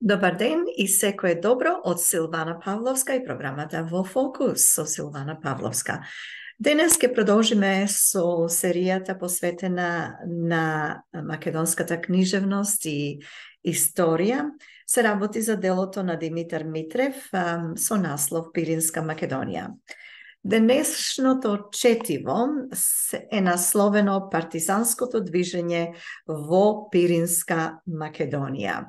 Dobar ден и секое добро од Силвана Павловска и програмата Во Фокус со Силвана Павловска. Денес ќе продолжиме со серијата посветена на македонската книжевност и историја. Се работи за делото на Димитар Митрев со наслов Пиринска Македонија. Денешното четиво е насловено Партизанското движење во Пиринска Македонија.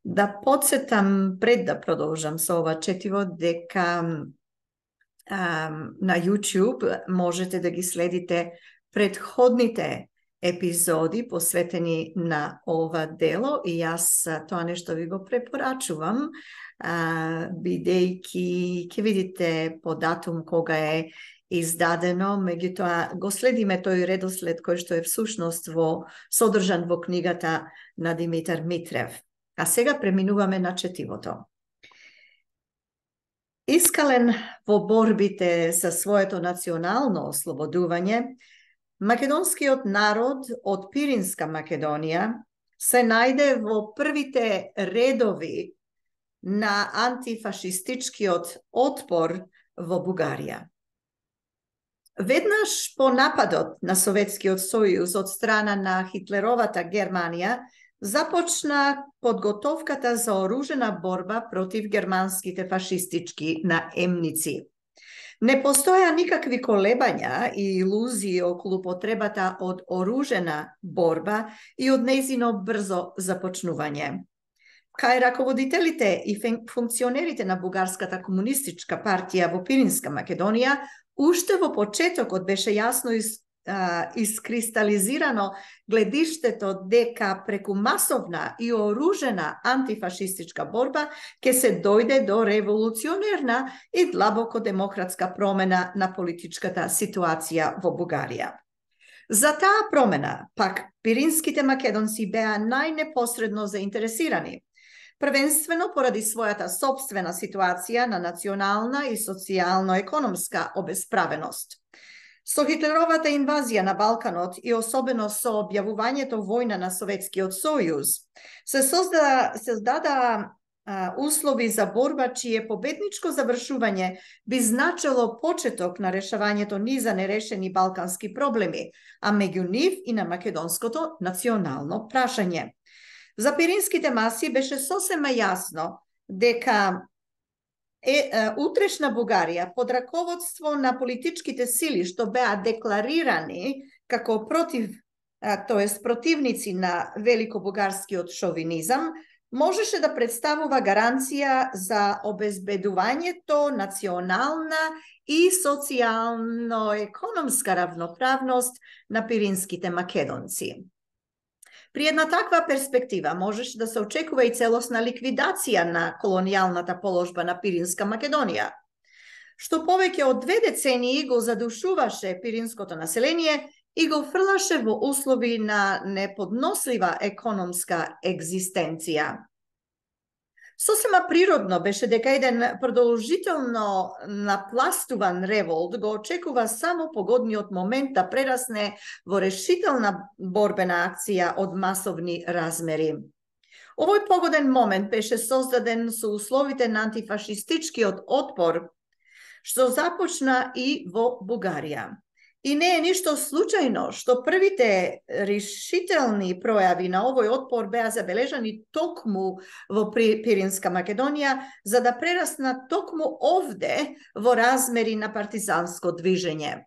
Да подсетам пред да продолжам со ова четиво дека на YouTube можете да ги следите предходните епизоди посветени на ова дело и јас тоа нешто ви го препорачувам, бидејќи ќе видите по датум кога е издадено, меѓутоа го следиме тој редослед кој што е всушност содржан во книгата на Димитар Митрев. А сега преминуваме на четивото. Искален во борбите за своето национално ослободување, македонскиот народ од Пиринска Македонија се најде во првите редови на антифашистичкиот отпор во Бугарија. Веднаш по нападот на Советскиот сојуз од страна на Хитлеровата Германија, започна подготовката за оружена борба против германските фашистички наемници. Не постоја никакви колебања и илузии околу потребата од оружена борба и од нејзино брзо започнување. Кај раководителите и функционерите на Бугарската комунистичка партија во Пиринска Македонија, уште во почетокот беше јасно искристализирано гледиштето дека преку масовна и оружена антифашистичка борба ќе се дојде до револуционерна и длабоко демократска промена на политичката ситуација во Бугарија. За таа промена, пак, пиринските македонци беа најнепосредно заинтересирани, првенствено поради својата сопствена ситуација на национална и социјално-економска обесправеност. Со Хитлеровата инвазија на Балканот и особено со објавувањето војна на Советскиот сојуз, се создада услови за борба чие победничко завршување би значило почеток на решавањето низа нерешени балкански проблеми, а меѓу нив и на македонското национално прашање. За пиринските маси беше сосема јасно дека утрешна Бугарија под раководство на политичките сили што беа декларирани како противници на великобугарскиот шовинизам, можеше да представува гаранција за обезбедувањето национална и социјално-економска равноправност на пиринските македонци. При една таква перспектива можеше да се очекува и целосна ликвидација на колонијалната положба на Пиринска Македонија, што повеќе од 2 децении го задушуваше пиринското население и го фрлаше во услови на неподнослива економска екзистенција. Сосема природно беше дека еден продолжително напластуван револт го очекува само погодниот момент да прерасне во решителна борбена акција од масовни размери. Овој погоден момент беше создаден со условите на антифашистичкиот отпор, што започна и во Бугарија. И не е ништо случајно што првите решителни пројави на овој отпор беа забележани токму во Пиринска Македонија, за да прераснат токму овде во размери на партизанско движење.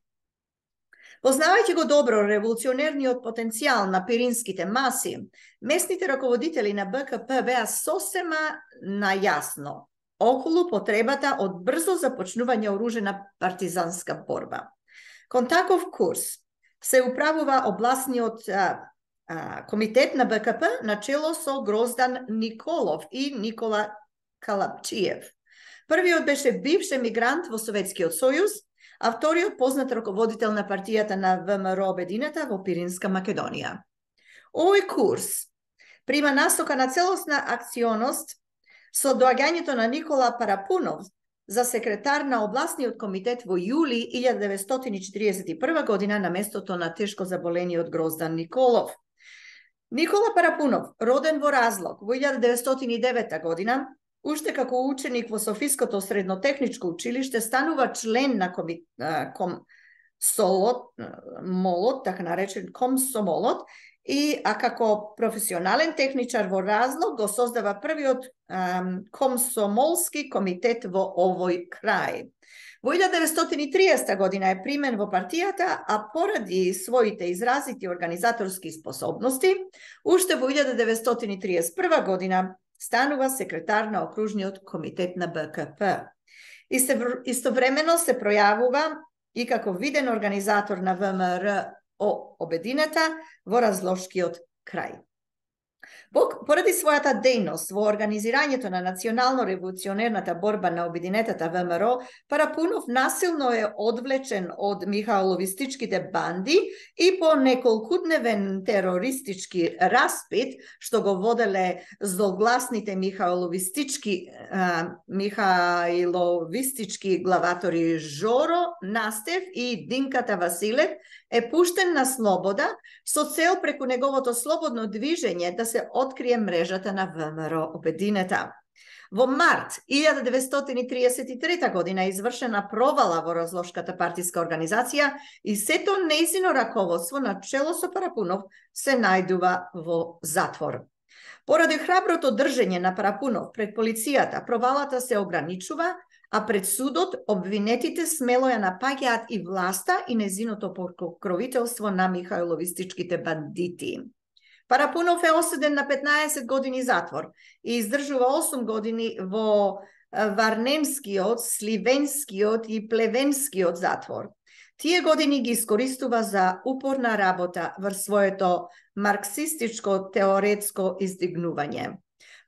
Познавајќи го добро револуционерниот потенцијал на пиринските маси, местните раководители на БКП беа сосема најасно околу потребата од брзо започнување оружена партизанска борба. Кон таков курс се управува обласниот комитет на БКП начело со Гроздан Николов и Никола Калапчиев. Првиот беше бивш емигрант во Советскиот сојуз, а вториот познат раководител на партијата на ВМРО Обединета во Пиринска Македонија. Овој курс прима насока на целосна акционост со доаѓањето на Никола Парапунов за секретар на обласниот комитет во јули 1941 година на местото на тешко заболениот Гроздан Николов. Никола Парапунов, роден во Разлог во 1909 година, уште како ученик во Софиското среднотехничко училиште, станува член на Комсомолот, така наречен Комсомолот, а како професионален техничар во Разлог го создава првиот комсомолски комитет во овој крај. Во 1930 година е примен во партијата, а поради своите изразити организаторски способности, уште во 1931 година станува секретар на окружниот комитет на БКП. Истовремено се пројавува и како виден организатор на ВМРО Обединета во Разлошкиот крај. Поради својата дејност во организирањето на национално-револуционерната борба на Обединетата ВМРО, Парапунов насилно е одвлечен од михаеловистичките банди и по неколкудневен терористички распит, што го воделе злогласните михаеловистички главатори Жоро Настев и Динката Василев, е пуштен на слобода со цел преку неговото слободно движење да се открие мрежата на ВМРО Обединета. Во март 1933 година извршена провала во Разлошката партиска организација и сето нејзино раководство на чело со Парапунов се најдува во затвор. Поради храброто држење на Парапунов пред полицијата, провалата се ограничува, а пред судот обвинетите смело ја напаѓаат и власта и незиното покровителство на михаеловистичките бандити. Парапунов е осуден на 15 години затвор и издржува 8 години во Варнемскиот, Сливенскиот и Плевенскиот затвор. Тие години ги искористува за упорна работа врз своето марксистичко теоретско издигнување.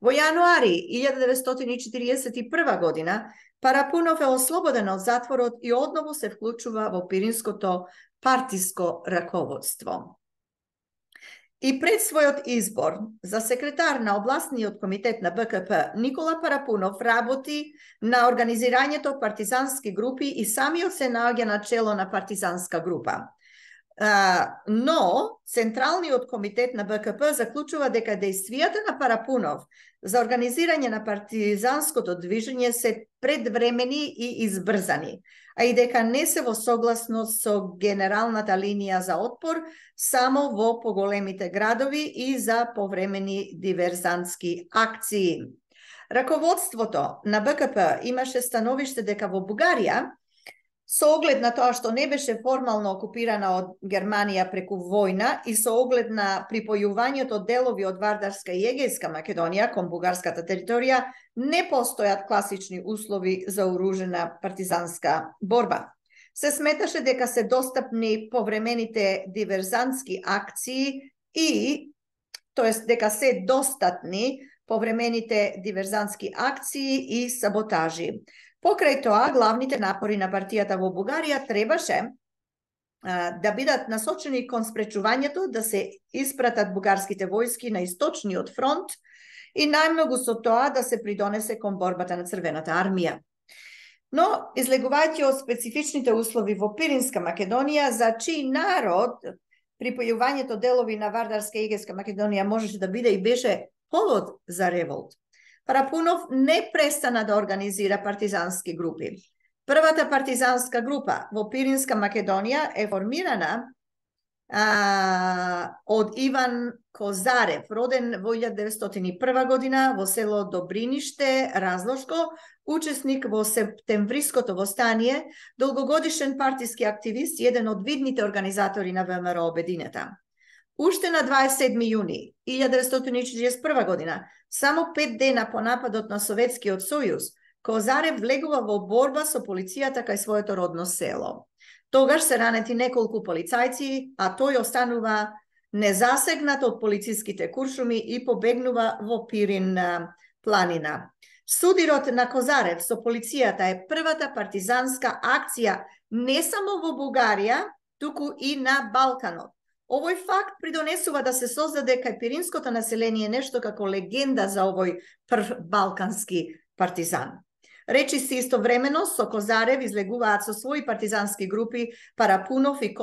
Во јануари 1941 година Парапунов е ослободен од затворот и одново се вклучува во Пиринското партиско раководство. И пред својот избор за секретар на областниот комитет на БКП, Никола Парапунов работи на организирањето партизански групи и самиот се наоѓа на чело на партизанска група. Но Централниот комитет на БКП заклучува дека дејствијата на Парапунов за организирање на партизанското движење се предвремени и избрзани, а и дека не се во согласност со генералната линија за отпор само во поголемите градови и за повремени диверзантски акции. Раководството на БКП имаше становиште дека во Бугарија, со оглед на тоа што не беше формално окупирана од Германија преку војна и со оглед на припојувањето делови од Вардарска и Егејска Македонија кон бугарската територија, не постојат класични услови за оружена партизанска борба. Се сметаше дека се достапни повремените диверзантски акции дека се достатни повремените диверзантски акции и саботажи. Покрај тоа, главните напори на партијата во Бугарија требаше да бидат насочени кон спречувањето да се испратат бугарските војски на источниот фронт и најмногу со тоа да се придонесе кон борбата на Црвената армија. Но, излегувајќи од специфичните услови во Пиринска Македонија, за чиј народ припојувањето делови на Вардарска и Егејска Македонија можеше да биде и беше повод за револт, Парапунов не престана да организира партизански групи. Првата партизанска група во Пиринска Македонија е формирана од Иван Козарев, роден во 1901 година во село Добриниште, Разлошко, учесник во септемвриското востание, долгогодишен партиски активист и еден од видните организатори на ВМРО Обединета. Уште на 27 јуни 1941 година, само 5 дена по нападот на Советскиот сојуз, Козарев влегува во борба со полицијата кај своето родно село. Тогаш се ранети неколку полицајци, а тој останува незасегнат од полициските куршуми и побегнува во Пирин планина. Судирот на Козарев со полицијата е првата партизанска акција не само во Бугарија, туку и на Балканот. Овој факт придонесува да се создаде кај пиринското население нешто како легенда за овој прв балкански партизан. Rečisi istovremeno so Kozarев izlegуваat so svoji partizanski grupi Parapunov i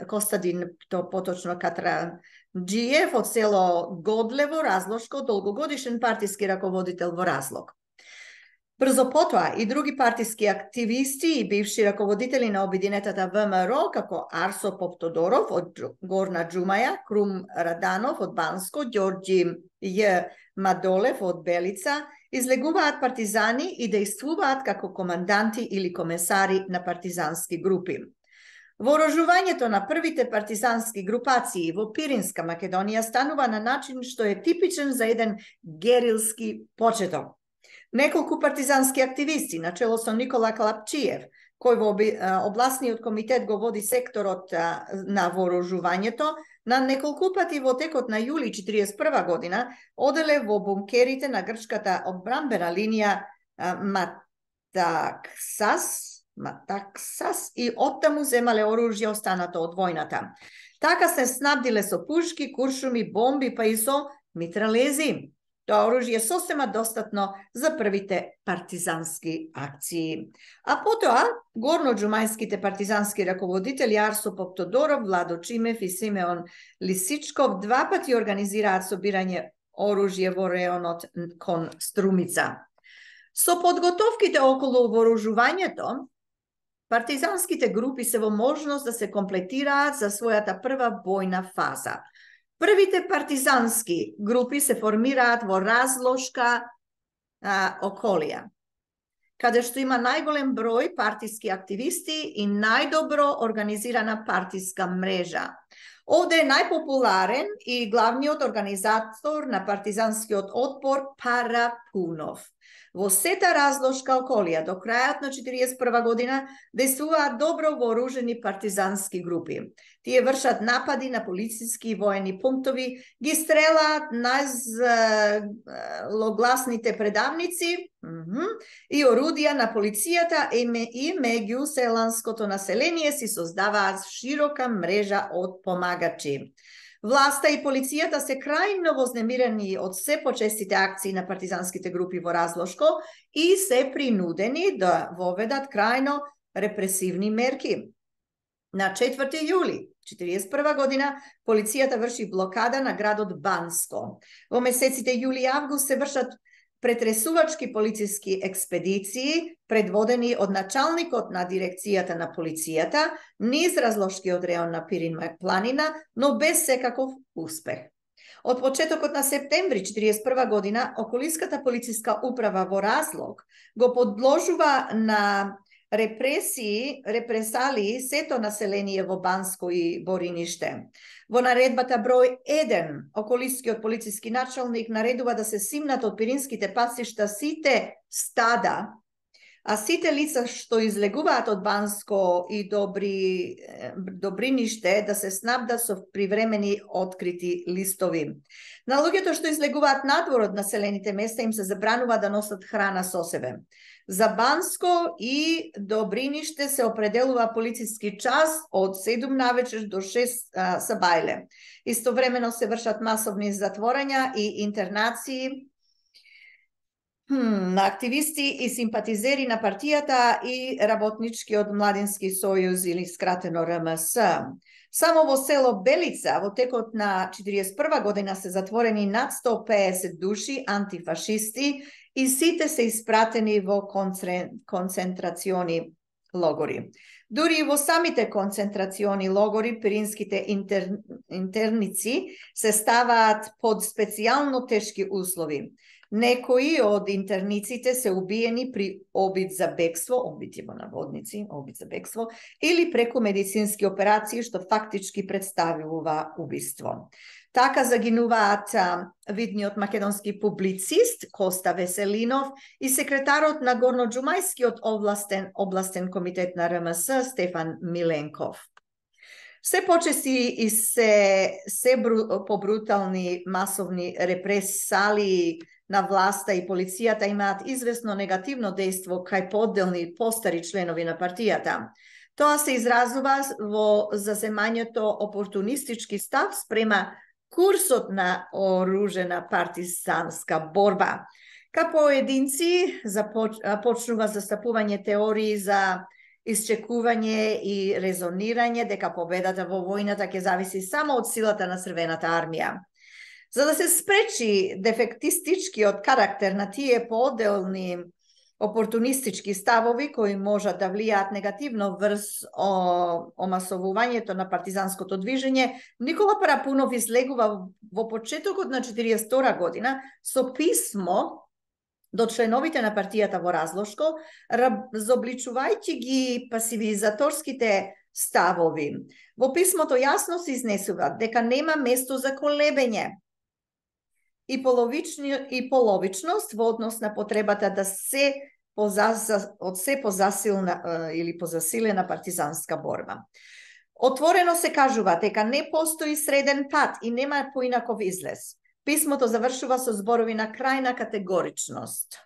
Kostadin, to potočno Katrađijev, od selo Godlevo, Razloško, dolgogodišnji partijski rakovoditelj vo Razlog. Brzo potom i drugi partijski aktivisti i bivši rakovoditelji na objedinetata VMRO, kako Arso Poptodorov od Gorna Džumaja, Krum Radanov od Bansko, Đorđi J. Madolev od Belica, izleguvaat partizani i dejstvuvaat kako komandanti ili komesari na partizanski grupi. Vorožuvanje to na prvite partizanski grupaciji vo Pirinska Makedonija stanuva na način što je tipičan za jedan gerilski početok. Nekoliko partizanski aktivisti, na čelo so Nikola Klapčijev, koji oblasni od komitet go vodi sektor na vorožuvanje to, na nekoliko pati vo tekot na juli 41. godina odele vo bunkerite na grčkata odbrambena linija Mataksas i ottamu zemale oružje ostanato od vojnata. Taka se snabdile so puški, kuršumi, bombi pa i so mitralezi. To oružje sosema dostatno za prvite partizanski akciji. A potom gorno-džumajski te partizanski rakovoditelj Arso Poptodorov, Vlado Čimev i Simeon Lisičkov dva pati organiziraat sobiranje oružje vo reonot kon Strumica. So podgotovkite okolo voružuvanja to, partizanski te grupi se vo možnost da se kompletiraat za svoja ta prva bojna faza. Prvite partizanski grupi se formiraat vo Razloška okolija, kada što ima najgolem broj partijski aktivisti i najdobro organizirana partijska mreža. Ovdje je najpopularen i glavni od organizator na partizanski otpor Parapunov. Vo seta Razloška okolija do kraja 41. godina dejstvuva dobro voruženi partizanski grupi. Tije vršat napadi na policijski i vojni punktovi, gi strelat najzloglasnite predavnici i orudija na policijata i među selansko to naselenije si sozdava široka mreža od pomagači. Vlasta i policijata se krajno voznemireni od sve počestite akcije na partizanskite grupi vo Razloško i se prinudeni da vovedat krajno represivni merki. Na 4. juli 41. godina policijata vrši blokada na grad od Bansko. Vo mesecite juli i avgust se vršat pretresuvački policijski ekspediciji, predvodeni od načalnikot na direkcijata na policijata, niz razloški od reona Pirin planina, no bez sekakov uspeh. Od početok na septembri 41. godina okoliskata policijska uprava vo Razlog go podložuva na represaliji seto naselenije vo Bansko i Borinište. Vo naredbata broj 1 okoliski od policijski načelnik nareduva da se simnat od pirinskite pasišta site stada, a site lica što izleguvat od Bansko i Dobrinište da se snabda so privremeni otkriti listovi. Na luge što izleguvat nadvor od naselenite mesta im se zabranuva da nosat hrana so sebe. Za Bansko i Dobrinište se opredeluva policijski čas od 7 navečer do 6 sabajle. Istovremeno se vršat masovni zatvoranja i internaciji na aktivisti i simpatizeri na partijata i rabotnički od Mladinski sojuz ili skrateno RMS. Samo vo selo Belica, vo tekot na 41. godina se zatvoreni nad 150 duši antifašisti i site se isprateni vo koncentracioni logori. Duri vo samite koncentracioni logori pirinskite internici se stavat pod specijalno teški uslovi. Nekoji od internicite se ubijeni pri obit za bekstvo, obit je navodnici, obit za bekstvo, ili preko medicinske operacije, što faktički predstavljuva ubistvo. Taka zaginuvat vidni od makedonski publicist Kosta Veselinov i sekretarot na Gorno-Džumajski od oblasten komitet na RMS Stefan Milenkov. Sve počesti i se pobrutalni masovni represaliji na vlasta i policijata imat izvesno negativno dejstvo kaj poddelni postari členovi na partijata. To se izrazuva vo zazemanjeto oportunistički stav sprema kursotna oružena partizanska borba. Ка поединци почнува застапување теории за исчекување и резонирање дека победата во војната ќе зависи само од силата на Црвената армија. За да се спречи дефектистичкиот карактер на тие поделни опортунистички ставови кои можат да влијаат негативно врз омасовувањето на партизанското движење, Никола Парапунов излегува во почетокот на 42 година со писмо до членовите на партијата во Разлошко, разобличувајќи ги пасивизаторските ставови. Во писмото јасно се изнесува дека нема место за колебење и половичност во однос на потребата да се позасилна или позасилена партизанска борба. Отворено се кажува дека не постои среден пат и нема поинаков излез. Писмото завршува со зборови на крајна категоричност.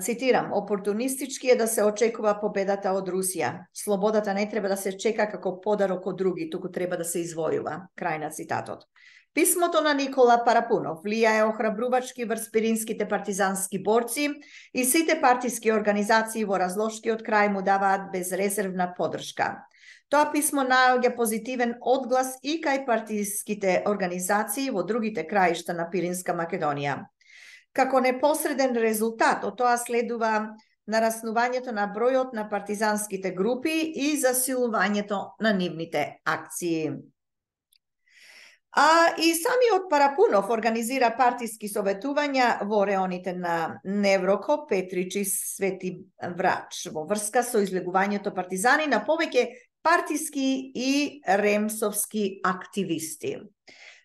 Цитирам: опортунистички е да се очекува победата од Русија. Слободата не треба да се чека како подарок од други, туку треба да се извојува. Крај на цитатот. Писмото на Никола Парапунов влијае охрабрувачки врз пиринските партизански борци и сите партиски организации во Разлошкиот крај му даваат безрезервна поддршка. Тоа писмо наоѓа позитивен одглас и кај партиските организации во другите краишта на Пиринска Македонија. Како непосреден резултат од тоа следува нараснувањето на бројот на партизанските групи и засилувањето на нивните акции. И самиот Парапунов организира партиски советувања во реоните на Невроко, Петрич и Свети Врач во врска со излегувањето партизани на повеќе партиски и ремсовски активисти.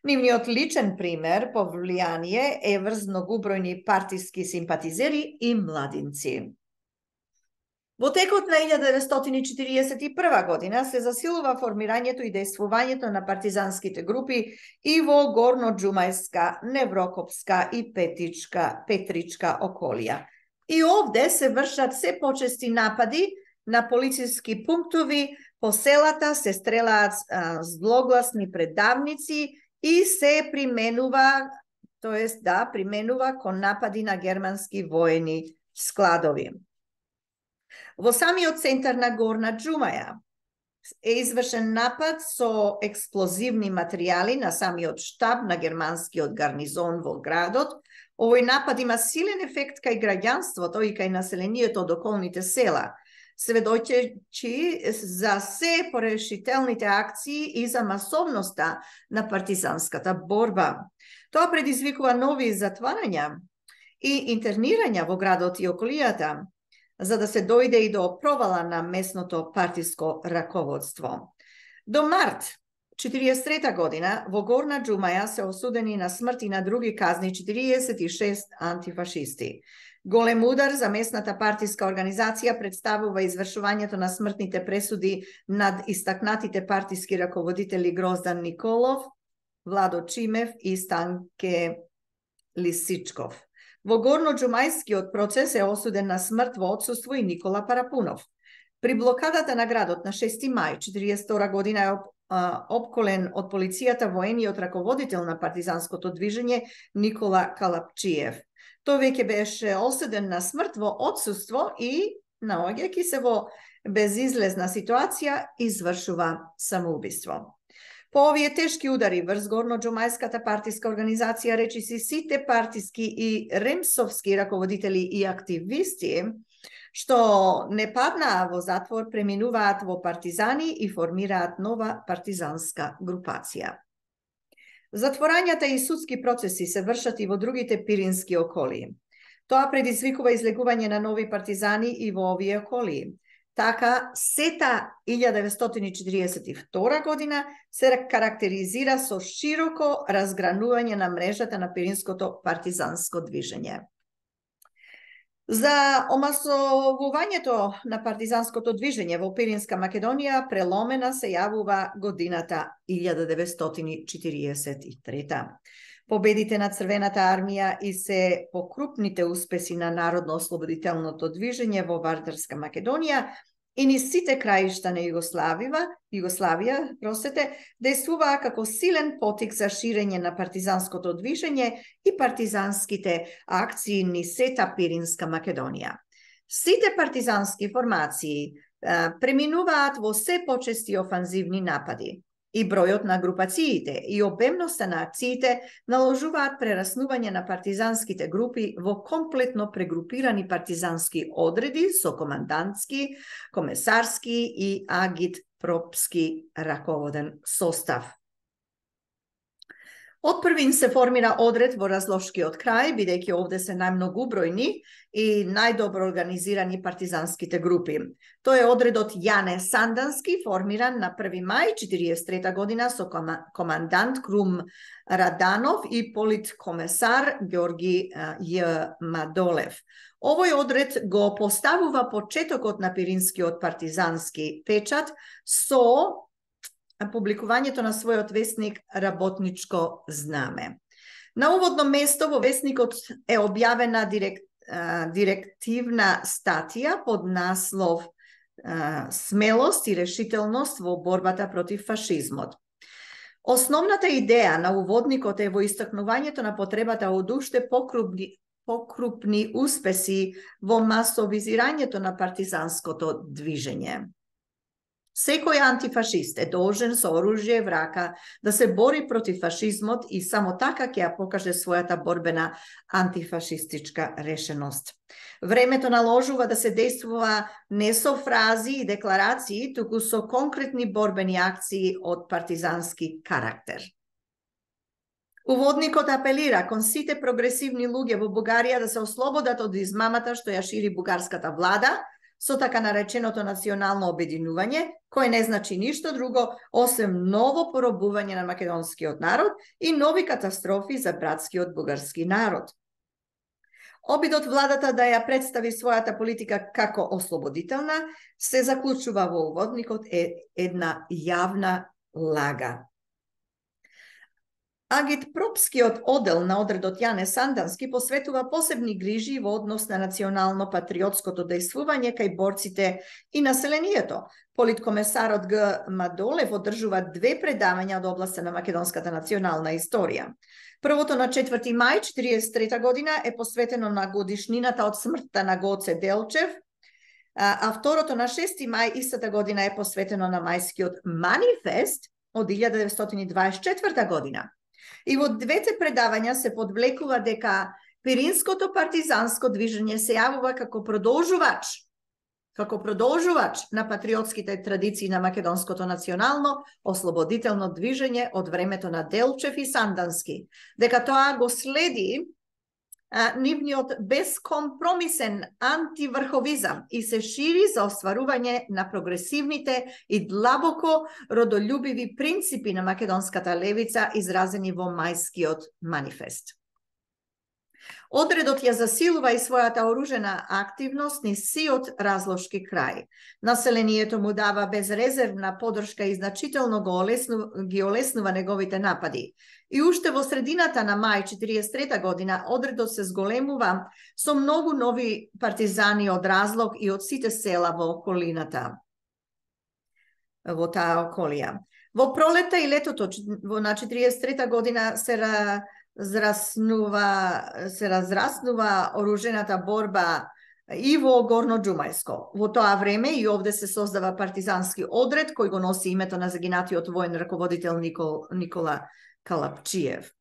Нивниот личен пример по влијание е врз многубројни партиски симпатизери и младинци. Во текот на 1941 година се засилува формирањето и дејствувањето на партизанските групи и во Горно-Џумајска, Неврокопска и Петричка околија. И овде се вршат се почести напади на полициски пунктови по селата, се стрелаат злогласни предавници и се применува, применува кон напади на германски воени складови. Во самиот центар на Горна Џумаја е извршен напад со експлозивни материјали на самиот штаб на германскиот гарнизон во градот. Овој напад има силен ефект кај граѓанството и кај населението од околните села, сведочејќи за се порешителните акции и за масовноста на партизанската борба. Тоа предизвикува нови затварања и интернирања во градот и околијата, за да се дојде и до провала на местното партиско раководство. До март 1943 година во Горна Џумаја се осудени на смрт и на други казни 46 антифашисти. Голем удар за местната партиска организација представува извршувањето на смртните пресуди над истакнатите партиски раководители Гроздан Николов, Владо Чимев и Станке Лисичков. Во Горно-Џумајскиот процес е осуден на смрт во отсуство и Никола Парапунов. При блокадата на градот на 6 мај 1942 година е опколен од полицијата воениот раководител на партизанското движење Никола Калапчиев. Тој веќе беше осуден на смрт во отсуство и, наоѓајќи се во безизлезна ситуација, извршува самоубиство. По овие тешки удари врз Горно-Џумајската партиска организација, речиси сите партиски и ремсовски раководители и активисти што не паднаа во затвор, преминуваат во партизани и формираат нова партизанска групација. Затворањата и судски процеси се вршат и во другите пирински околии. Тоа предизвикува излегување на нови партизани и во овие околии. Така, сета 1942 година се карактеризира со широко разгранување на мрежата на пиринското партизанско движење. За омасовувањето на партизанското движење во Пиринска Македонија преломена се јавува годината 1943. Победите на Црвената армија и се покрупните успеси на народно-ослободителното движење во Вардарска Македонија и низ сите краишта на Југославија, действуваа како силен потик за ширење на партизанското движење и партизанските акции низ сета Пиринска Македонија. Сите партизански формации преминуваат во се почести офанзивни напади. И бројот на групациите и обемноста на акциите наложуваат прераснување на партизанските групи во комплетно прегрупирани партизански одреди со командантски, комесарски и агитпропски раководен состав. Од првин се формира одред во Разлошкиот крај, бидејќи овде се најмногубројни и најдобро организирани партизанските групи. Тој е одредот Јане Сандански, формиран на 1 мај 1943 година со командант Крум Раданов и политкомесар Ѓорги Ј. Мадолев. Овој одред го поставува почетокот на Пиринскиот партизански печат со публикувањето на својот весник Работничко знаме. На уводно место во весникот е објавена директивна статија под наслов Смелост и решителност во борбата против фашизмот. Основната идеја на уводникот е во истакнувањето на потребата од уште покрупни успеси во масовизирањето на партизанското движење. Секој антифашист е должен со оружје в рака да се бори против фашизмот и само така ќе ја покаже својата борбена антифашистичка решеност. Времето наложува да се действува не со фрази и декларации, туку со конкретни борбени акции од партизански карактер. Уводникот апелира кон сите прогресивни луѓе во Бугарија да се ослободат од измамата што ја шири бугарската влада, со така нареченото национално обединување, кој не значи ништо друго, освен ново поробување на македонскиот народ и нови катастрофи за братскиот бугарски народ. Обидот владата да ја представи својата политика како ослободителна се заклучува во уводникот една јавна лага. Агитпропскиот одел на одредот Јане Сандански посветува посебни грижи во однос на национално-патриотското дејствување кај борците и населението. Политкомесарот Г. Мадолев одржува 2 предавања од областа на македонската национална историја. Првото на 4 мај 1943 година е посветено на годишнината од смртта на Гоце Делчев, а второто на 6 мај истата година е посветено на мајскиот манифест од 1924 година. И во двете предавања се подвлекува дека Пиринското партизанско движење се јавува како продолжувач на патриотските традиции на македонското национално ослободително движење од времето на Делчев и Сандански, дека тоа го следи нивниот безкомпромисен антиврховизам и се шири за остварување на прогресивните и длабоко родолюбиви принципи на македонската левица изразени во мајскиот манифест. Одредот ја засилува и својата оружена активност низ сиот Разлошки крај. Населението му дава безрезервна подршка и значително ги олеснува неговите напади. И уште во средината на мај 1943 година одредот се зголемува со многу нови партизани од Разлог и од сите села во околината, во таа околија. Во пролета и летото на 1943 година се разраснува оружената борба и во Горно Џумајско. Во тоа време и овде се создава партизански одред кој го носи името на загинатиот воен раководител Никола Калапчиев.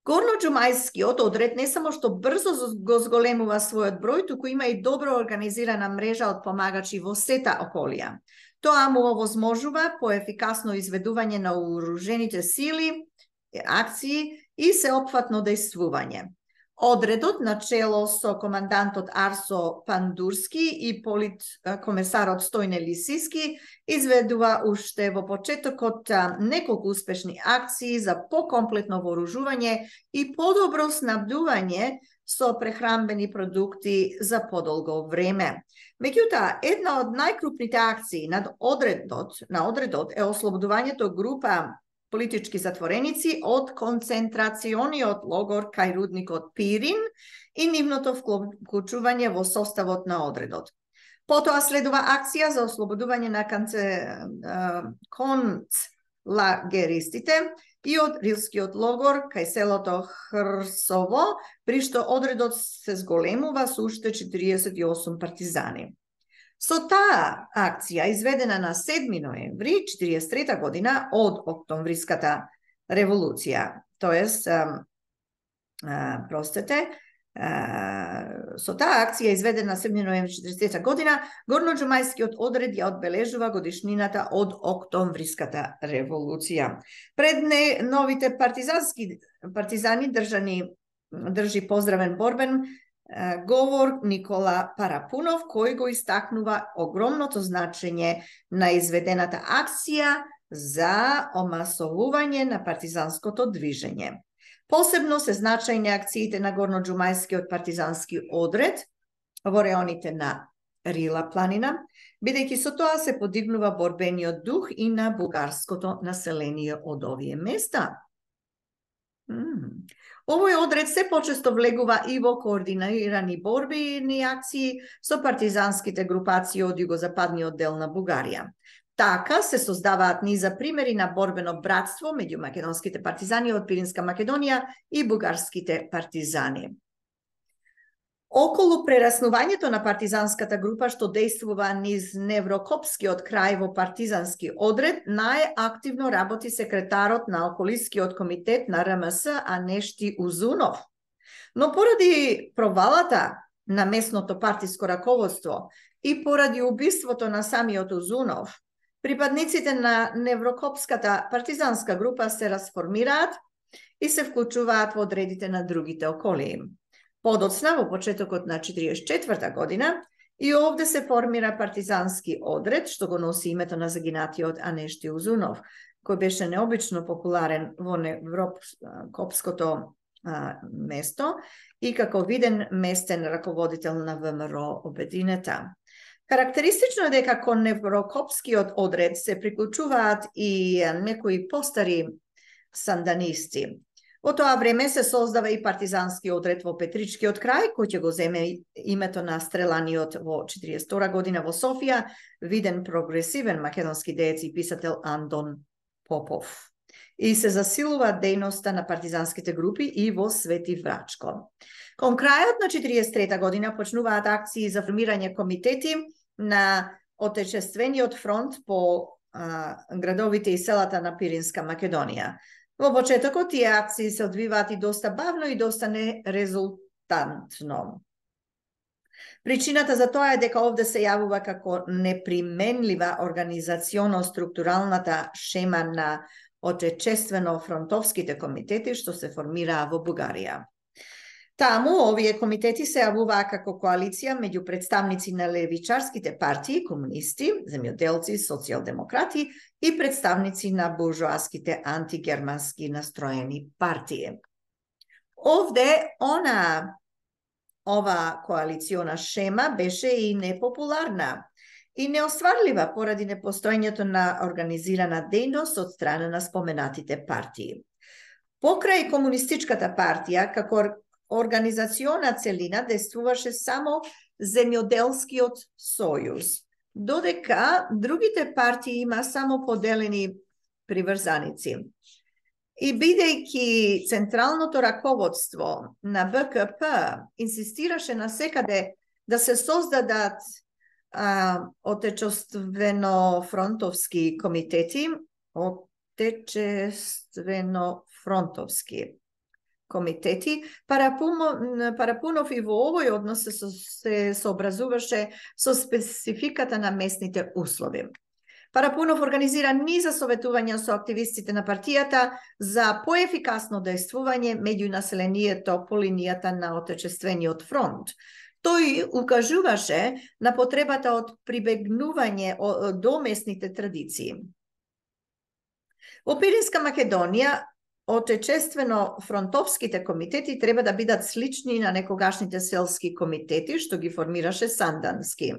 Горно Џумајскиот одред не само што брзо го зголемува својот број, туку има и добро организирана мрежа од помагачи во сета околија. Тоа му овозможува поефикасно изведување на вооружените сили, акции и сеопфатно дејствување. Одредот на чело со командантот Арсо Пандурски и политкомесарот Стојне Лисиски изведува уште во почетокот неколку успешни акции за покомплетно вооружување и подобро снабдување со прехранбени продукти за подолго време. Меѓутоа, една од најкрупните акции на одредот е ослободувањето група политички затвореници од концентрацијониот логор кај рудникот Пирин и нивното вклучување во составот на одредот. Потоа следува акција за ослободување на концлагеристите и од рилскиот логор кај селото Хрсово, при што одредот се зголемува со уште 48 партизани. Со таа акција, изведена на 7 ноември 1943 година од Октомвриската револуција, тоест, со таа акција изведена 7 ноември 1943 година, горноџумајскиот одред ја одбележува годишнината од Октомвриската револуција. Пред новите партизани држи поздравен борбен говор Никола Парапунов, кој го истакнува огромното значење на изведената акција за омасовување на партизанското движење. Посебно се значајни акциите на горноџумајскиот партизански одред во реоните на Рила планина, бидејќи со тоа се подигнува борбениот дух и на бугарското население од овие места. Овој одред се почесто влегува и во координирани борбени акции со партизанските групации од југозападниот дел на Бугарија. Така се создаваат низа примери на борбено братство меѓу македонските партизани од Пиринска Македонија и бугарските партизани. Околу прераснувањето на партизанската група што действува низ Неврокопскиот крај во партизански одред, најактивно работи секретарот на околискиот комитет на РМС Анешти Узунов. Но поради провалата на местното партиско раководство и поради убиството на самиот Узунов, припадниците на Неврокопската партизанска група се расформираат и се вклучуваат во одредите на другите околии. Подоцна, во почетокот на 1944 година, и овде се формира партизански одред, што го носи името на загинатиот Анешти Узунов, кој беше необично популарен во Неврокопското место и како виден местен раководител на ВМРО Обединета. Карактеристично е дека кон Неврокопскиот одред се приклучуваат и некои постари санданисти. Во тоа време се создава и партизански одред во Петричкиот крај, кој ќе го земе името на стреланиот во 1942 година во Софија, виден прогресивен македонски деец и писател Андон Попов. И се засилува дејноста на партизанските групи и во Свети Врачко. Кон крајот на 1943 година почнуваат акции за формирање комитети на Отечествениот фронт по градовите и селата на Пиринска Македонија. Во почетокот тие акции се одвиваат и доста бавно и доста нерезултантно. Причината за тоа е дека овде се јавува како неприменлива организационо-структуралната шема на Отечествено-фронтовските комитети што се формираа во Бугарија. Таму овие комитети се јавуваа како коалиција меѓу представници на левичарските партии, комунисти, земјоделци, социјалдемократи и представници на буржоаските антигермански настроени партии. Овде ова коалициона шема беше и непопуларна и неостварлива поради непостоењето на организирана дејност од страна на споменатите партии. Покрај комунистичката партија, како организациона целина действуваше само земјоделскиот сојуз, додека другите партии има само поделени приврзаници. И бидејќи централното раководство на БКП инсистираше насекаде да се создадат отечествено-фронтовски комитети, Парапунов и во овој однос се сообразуваше со спецификата на местните услови. Парапунов организира низа советувања со активистите на партијата за поефикасно действување меѓу населението по линијата на Отечествениот фронт. Тој укажуваше на потребата од прибегнување до местните традиции. Во Пиринска Македонија Отечествено-фронтовските комитети треба да бидат слични на некогашните селски комитети, што ги формираше Сандански.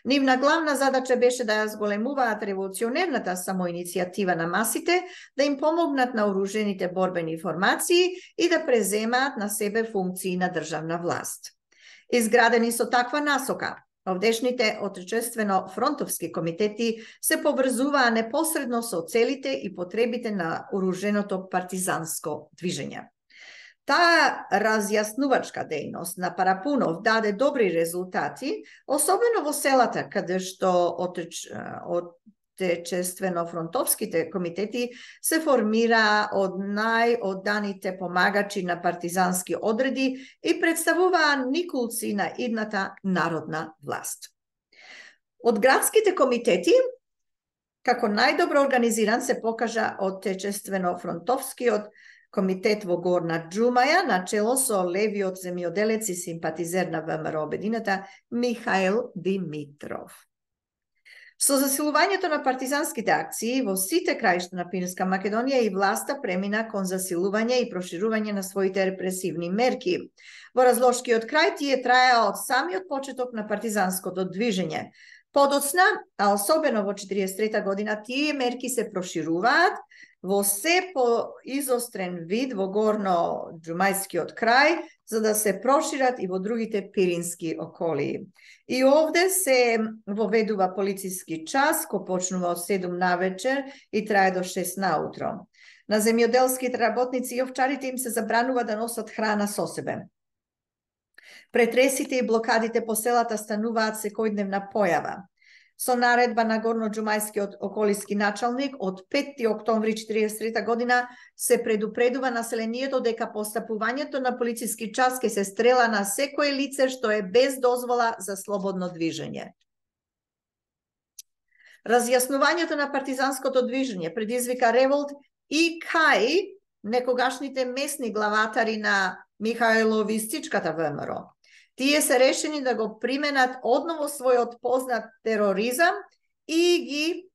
Нивна главна задача беше да ја зголемуваат револуционерната самоиницијатива на масите, да им помогнат на оружените борбени формации и да преземаат на себе функции на државна власт. Изградени со таква насока, Овдешните отречествено-фронтовски комитети се поврзуваа непосредно со целите и потребите на оруженото партизанско движење. Таа разјаснувачка дејност на Парапунов даде добри резултати, особено во селата, каде што отечествено-фронтовските комитети се формираа од најодданите помагачи на партизански одреди и представуваа никулци на идната народна власт. Од градските комитети, како најдобро организиран се покажа отечествено-фронтовскиот комитет во Горна Џумаја, начело со левиот земјоделец и симпатизер на ВМРО Обединета Михаил Димитров. Со засилувањето на партизанските акции во сите краишта на Пиринска Македонија и власта премина кон засилување и проширување на своите репресивни мерки. Во разлошкиот крај тие траеа од самиот почеток на партизанското движење. Подоцна, а особено во 43 година, тие мерки се прошируваат во се поизострен вид во горно-џумајскиот крај, за да се прошират и во другите пирински околии. И овде се воведува полициски час, кој почнува од 7 навечер и трае до 6 наутро. На земјоделските работници и овчарите им се забранува да носат храна со себе. Претресите и блокадите по селата стануваат секојдневна појава. Со наредба на горно-џумајскиот околиски началник од 5 октомври 1943 година се предупредува населението дека постапувањето на полициски час ќе се стрела на секое лице што е без дозвола за слободно движење. Разјаснувањето на партизанското движење предизвика револт и кај некогашните местни главатари на Михајловистичката ВМРО. Тие се решени да го применат одново својот познат тероризам и ги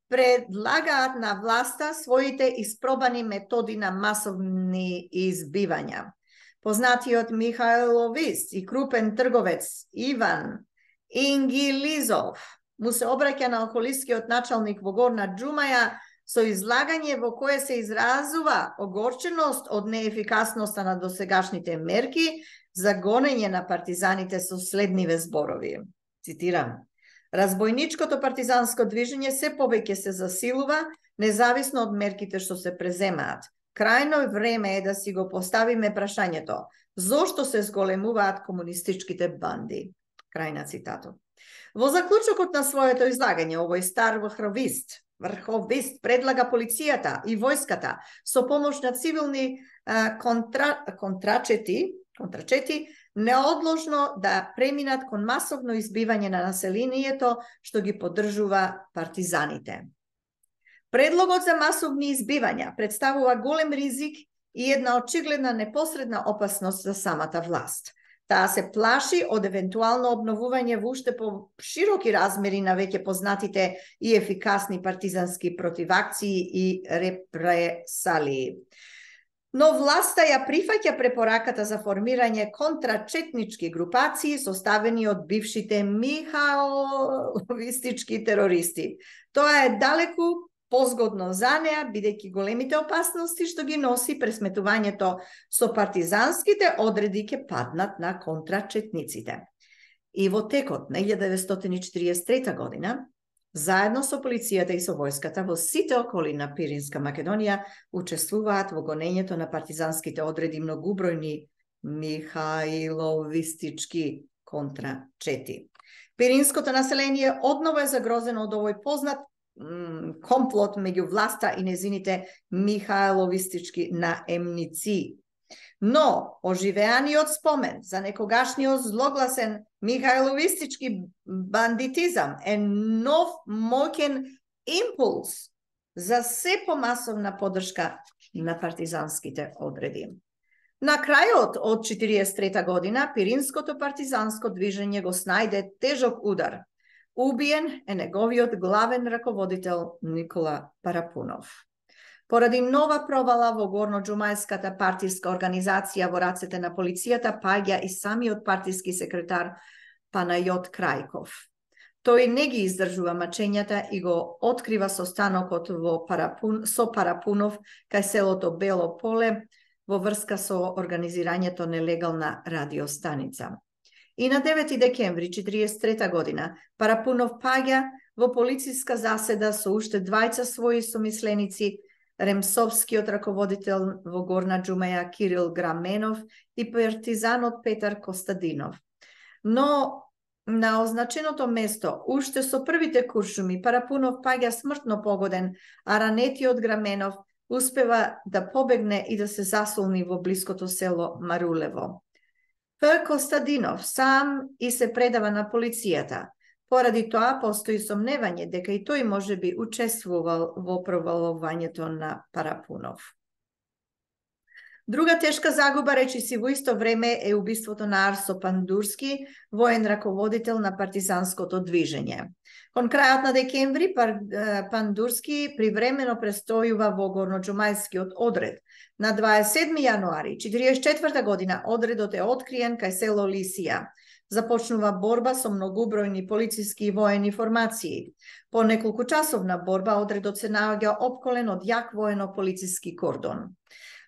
предлагаат на власта своите испробани методи на масовни избивања. Познатиот Михајловист и крупен трговец Иван Ингилизов му се обраќа на околискиот началник во Горна Џумаја со излагање во кое се изразува огорченост од неефикасноста на досегашните мерки за гонење на партизаните со следниве зборови. Цитирам: "Разбојничкото партизанско движење се повеќе се засилува, независно од мерките што се преземаат. Крајно време е да си го поставиме прашањето: зошто се зголемуваат комунистичките банди?" Крај на цитатот. Во заклучокот на своето излагање, овој стар врховист предлага полицијата и војската со помош на цивилни контрачети неодложно да преминат кон масовно избивање на населението што ги поддржува партизаните. Предлогот за масовни избивања представува голем ризик и една очигледна непосредна опасност за самата власт. Таа се плаши од евентуално обновување во уште по широки размери на веќе познатите и ефикасни партизански противакции и репресалии. Но власта ја прифаќа препораката за формирање контрачетнички групации составени од бившите михајловистички терористи. Тоа е далеку позгодно за неа, бидејќи големите опасности што ги носи пресметувањето со партизанските одреди ќе паднат на контрачетниците. И во текот на 1943 година, заедно со полицијата и со војската во сите околи на Пиринска Македонија учествуваат во гонењето на партизанските одреди многубројни михајловистички контрачети. Пиринското население одново е загрозено од овој познат комплот меѓу власта и незините михајловистички наемници. Но оживеаниот спомен за некогашниот злогласен михајловистички бандитизам е нов моќен импулс за се помасовна поддршка на партизанските одреди. На крајот од 1943 година Пиринското партизанско движење го снајде тежок удар. Убиен е неговиот главен раководител Никола Парапунов. Поради нова провала во горно-џумајската партиска организација во рацете на полицијата паѓа и самиот партиски секретар Панајот Крајков. Тој не ги издржува мачењата и го открива состанокот со Парапунов кај селото Бело Поле во врска со организирањето нелегална радиостаница. И на 9 декември 1943 година Парапунов паѓа во полициска заседа со уште двајца своји сомисленици, ремсовскиот раководител во Горна Џумеја Кирил Граменов и партизанот Петар Костадинов. Но на означеното место, уште со првите куршуми, Парапунов паѓа смртно погоден, а ранетиот Граменов успева да побегне и да се засолни во блиското село Марулево. П. Костадинов сам и се предава на полицијата. Поради тоа постои сомневање дека и тој можеби учествувал во провалувањето на Парапунов. Друга тешка загуба речиси во исто време е убиството на Арсо Пандурски, воен раководител на партизанското движење. Кон крајот на декември Пандурски привремено престојува во горноџумајскиот одред. На 27 јануари 1944 година одредот е откриен кај село Лисија. Започнува борба со многубројни полициски и воени формации. По неколку часовна борба одредот се наоѓа опколен од јак воено-полициски кордон.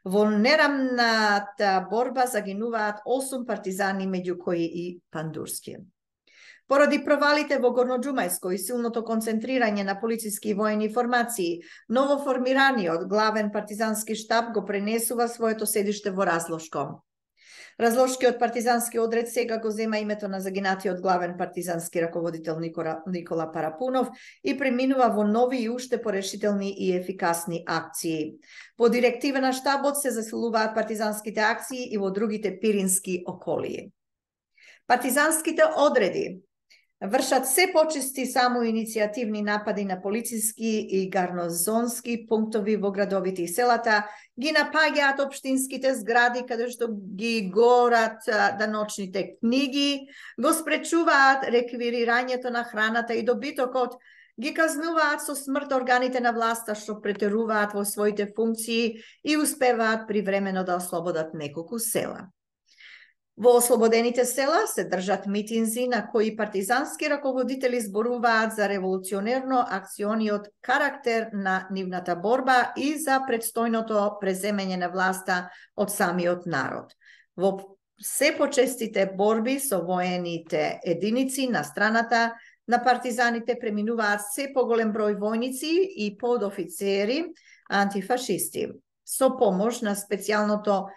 Во нерамната борба загинуваат 8 партизани, меѓу кои и Пандурски. Поради провалите во Горноџумајско и силното концентрирање на полициски и воени формации, новоформираниот главен партизански штаб го пренесува своето седиште во Разлошко. Разлошкиот партизански одред сега го зема името на загинатиот главен партизански раководител Никола Парапунов и преминува во нови и уште порешителни и ефикасни акции. По директива на штабот се засилуваат партизанските акции и во другите пирински околии. Партизанските одреди вршат се почести самоиницијативни напади на полициски и гарнизонски пунктови во градовите и селата, ги напаѓаат општинските згради каде што ги горат даночните книги, го спречуваат реквирирањето на храната и добитокот, ги казнуваат со смрт органите на власта што претеруваат во своите функции и успеваат привремено да ослободат неколку села. Во ослободените села се држат митинзи на кои партизански раководители зборуваат за револуционерно акциониот карактер на нивната борба и за предстојното преземење на власта од самиот народ. Во се почестите борби со воените единици на страната на партизаните преминуваат се поголем број војници и подофицери антифашисти. Со помош на специјалното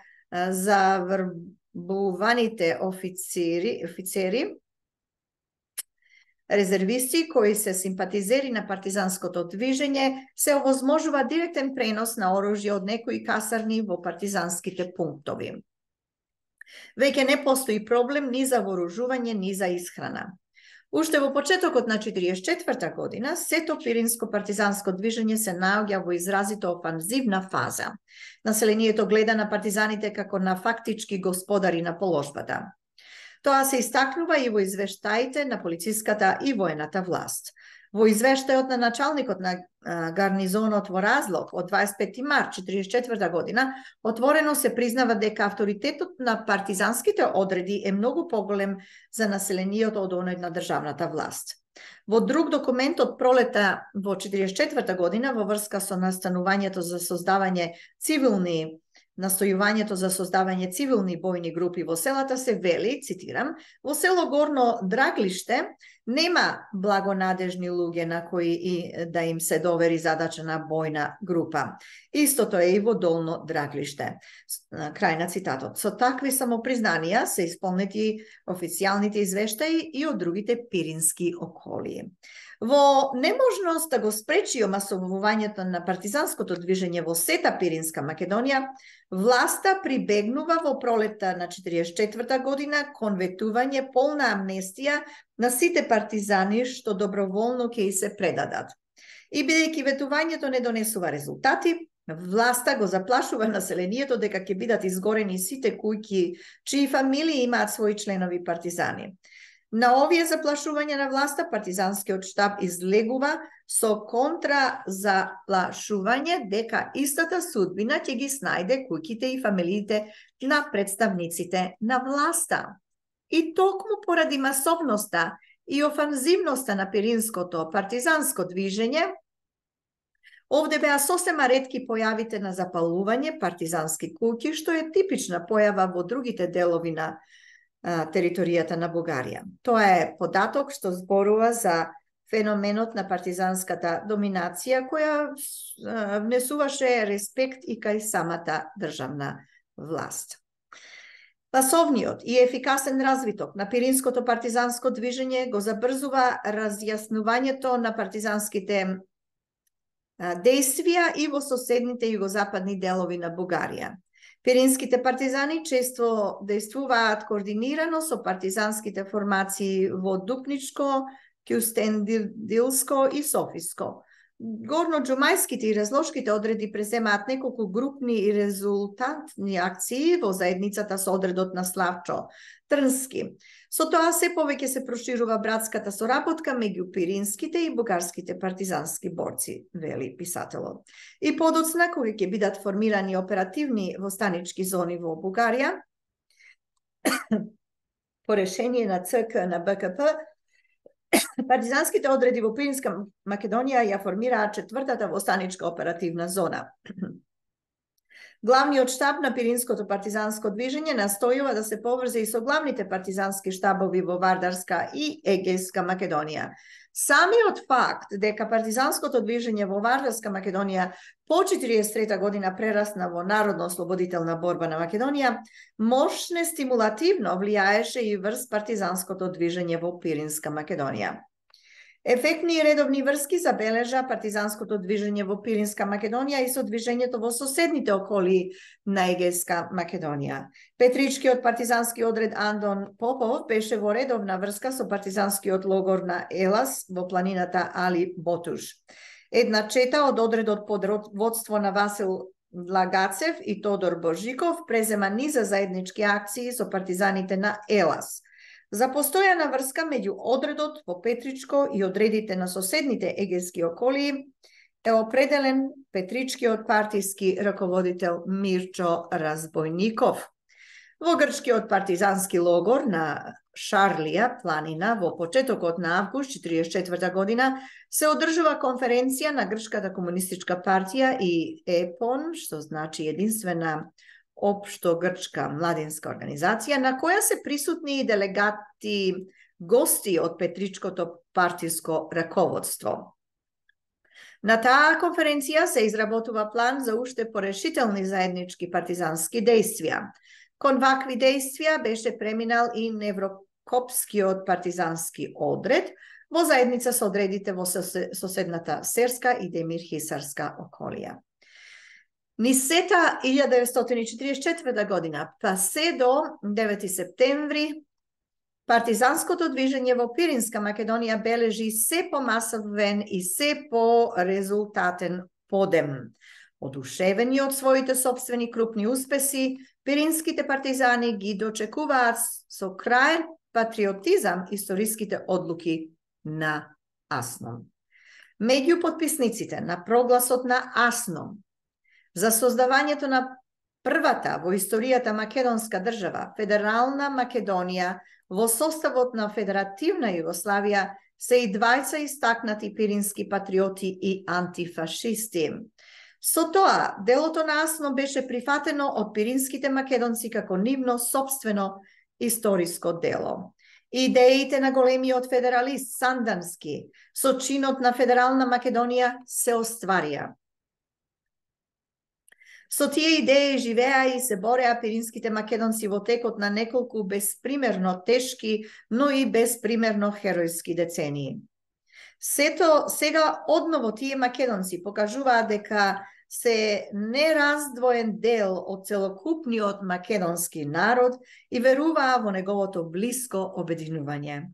заврбуваните офицери, резервисти кои се симпатизери на партизанското движење, се овозможува директен пренос на оружје од некои касарни во партизанските пунктови. Веќе не постои проблем ни за вооружување, ни за исхрана. Уште во почетокот на 1944 година, сето пиринско партизанско движење се наоѓа во изразито офанзивна фаза. Населението гледа на партизаните како на фактички господари на положбата. Тоа се истакнува и во извештаите на полициската и воената власт. Во извештајот на началникот на гарнизонот во Разлог од 25 март 1944 година отворено се признава дека авторитетот на партизанските одреди е многу поголем за населението од оној на државната власт. Во друг документ од пролета во 1944 година во врска со настојувањето за создавање цивилни бојни групи во селата се вели, цитирам, во село Горно Драглиште нема благонадежни луѓе на кои и да им се довери задача на бојна група. Истото е и во Долно Драглиште. Крај на цитатот. Со такви самопризнанија се исполнети официјалните извештаи и од другите пирински околии. Во неможност да го спречи омасовувањето на партизанското движење во сета пиринска Македонија, власта прибегнува во пролетта на 1944 година кон ветување полна амнестија на сите партизани што доброволно ќе и се предадат. И бидејќи ветувањето не донесува резултати, власта го заплашува населението дека ќе бидат изгорени сите куќи чии фамилии имаат своји членови партизани. На овие заплашувања на власта, партизанскиот штаб излегува со контразаплашување дека истата судбина ќе ги снајде куќите и фамилиите на представниците на власта. И токму поради масовноста и офанзивноста на пиринското партизанско движење, овде беа сосема ретки појавите на запалување партизански куќи, што е типична појава во другите делови на територијата на Бугарија. Тоа е податок што зборува за феноменот на партизанската доминација која внесуваше респект и кај самата државна власт. Пасовниот и ефикасен развиток на пиринското партизанско движење го забрзува разјаснувањето на партизанските действија и во соседните југозападни делови на Бугарија. Пиринските партизани често действуваат координирано со партизанските формации во Дупничко, Кюстендилско и Софиско. Горноџумајските и разлошките одреди преземаат неколку групни и резултатни акции во заедницата со одредот на Славчо Трнски. Со тоа се повеќе се проширува братската соработка меѓу пиринските и бугарските партизански борци, вели писателот. И подоцна, кога ќе бидат формирани оперативни востанички зони во Бугарија, по решение на ЦК на БКП, партизанските одреди во Пиринска Македонија ја формираат четвртата востаничка оперативна зона. Главниот штаб на Пиринското партизанско движење настојува да се поврзе и со главните партизански штабови во Вардарска и Егејска Македонија. Самиот факт дека партизанското движење во Вардарска Македонија по 43 година прерасна во Народно-ослободителна борба на Македонија, мощно стимулативно влијаеше и врз партизанското движење во Пиринска Македонија. Ефектни и редовни врски забележа партизанското движење во Пиринска Македонија и со движењето во соседните околии на Егејска Македонија. Петричкиот партизански одред Андон Попов беше во редовна врска со партизанскиот логор на Елас во планината Али Ботуш. Една чета од одредот под водство на Васил Лагацев и Тодор Божиков презема низа заеднички акции со партизаните на Елас. За постојана врска меѓу одредот во Петричко и одредите на соседните егејски околии е определен петричкиот партиски раководител Мирчо Разбойников. Во грчкиот партизански логор на Шарлија планина во почетокот на август 1944 година се одржува конференција на Грчката комунистичка партија и ЕПОН, што значи единствена општо грчка младинска организација, на која се присутни и делегати гости од петричкото партиско раководство. На таа конференција се изработува план за уште порешителни заеднички партизански действија. Кон вакви действија беше преминал и Неврокопскиот партизански одред во заедница со одредите во соседната Серска и Демир-Хисарска околија. Ни сета 1944 година, па се до 9 септември, партизанското движење во Пиринска Македонија бележи се помасовен и се по-резултатен подем. Одушевени од своите собствени крупни успеси, пиринските партизани ги дочекуваат со краен патриотизам историските одлуки на Асном. Меѓу потписниците на прогласот на Асном за создавањето на првата во историјата македонска држава, Федерална Македонија, во составот на Федеративна Југославија, се и двајца истакнати пирински патриоти и антифашисти. Со тоа, делото на Асно беше прифатено од пиринските македонци како нивно собствено историско дело. Идеите на големиот федералист Сандански со чинот на Федерална Македонија се остварија. Со тие идеи живеа и се бореа пиринските македонци во текот на неколку безпримерно тешки, но и безпримерно херојски децении. Сето сега одново тие македонци покажуваат дека се нераздвоен дел од целокупниот македонски народ и веруваа во неговото блиско обединување.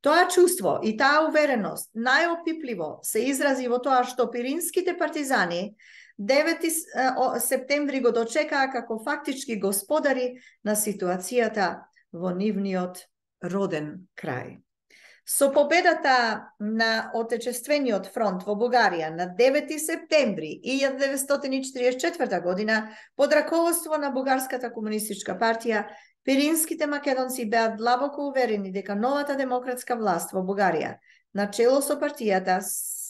Тоа чувство и таа увереност најопипливо се изрази во тоа што пиринските партизани 9 септември го дочекаа како фактички господари на ситуацијата во нивниот роден крај. Со победата на Отечествениот фронт во Бугарија на 9 септември 1944 година под раководство на Бугарската комунистичка партија, пиринските македонци беа длабоко уверени дека новата демократска власт во Бугарија, начело со партијата,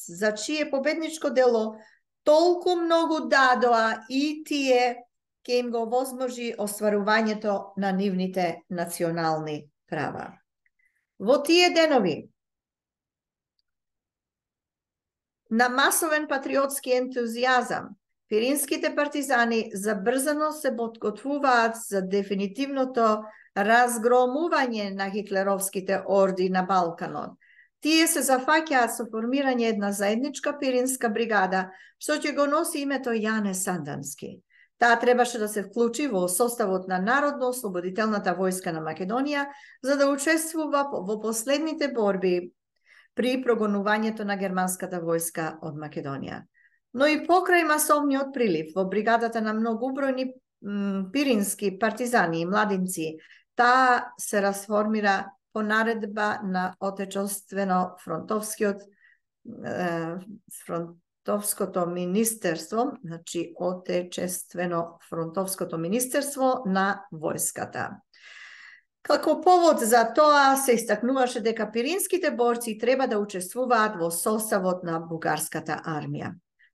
за чие победничко дело толку многу дадоа и тие ќе им го возможи остварувањето на нивните национални права. Во тие денови на масовен патриотски ентузијазам, пиринските партизани забрзано се подготвуваат за дефинитивното разгромување на хитлеровските орди на Балканот. Тие се зафаќаат со формирање една заедничка пиринска бригада, што ќе го носи името Јане Сандански. Таа требаше да се вклучи во составот на Народно-ослободителната војска на Македонија, за да учествува во последните борби при прогонувањето на германската војска од Македонија. Но и покрај масовниот прилив во бригадата на многубројни пирински партизани и младинци, таа се расформира по наредба на Отечествено-фронтовското министерство, значи Отечествено-фронтовското министерство на војската. Како повод за тоа се истакнуваше дека пиринските борци треба да учествуваат во составот на бугарската армија.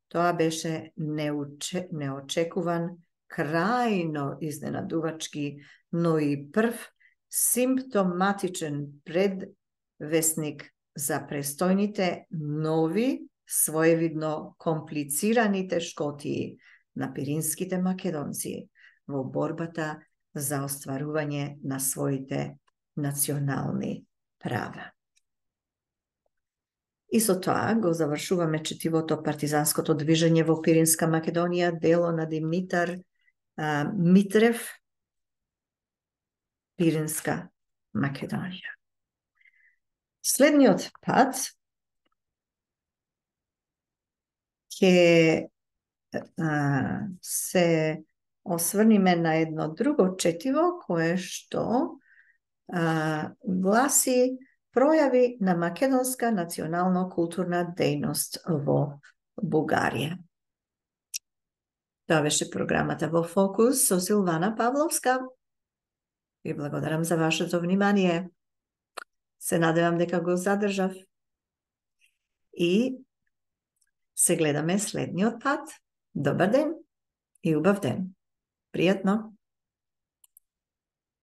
Тоа беше неочекуван, крајно изненадувачки, но и прв симптоматичен предвестник за престојните нови, своевидно комплицирани тешкотии на пиринските македонци во борбата за остварување на своите национални права. И со тоа го завршуваме четивото партизанското движење во Пиринска Македонија, дело на Димитар Митрев, Пиринска Македонија. Следниот пат ќе се осврниме на едно друго четиво, кое што гласи пројави на македонска национално-културна дејност во Бугарија. Тоа беше програмата во Фокус со Силвана Павловска. Ви благодарам за вашето внимание. Се надевам дека го задржав. И се гледаме следниот пат. Добар ден и убав ден. Пријатно!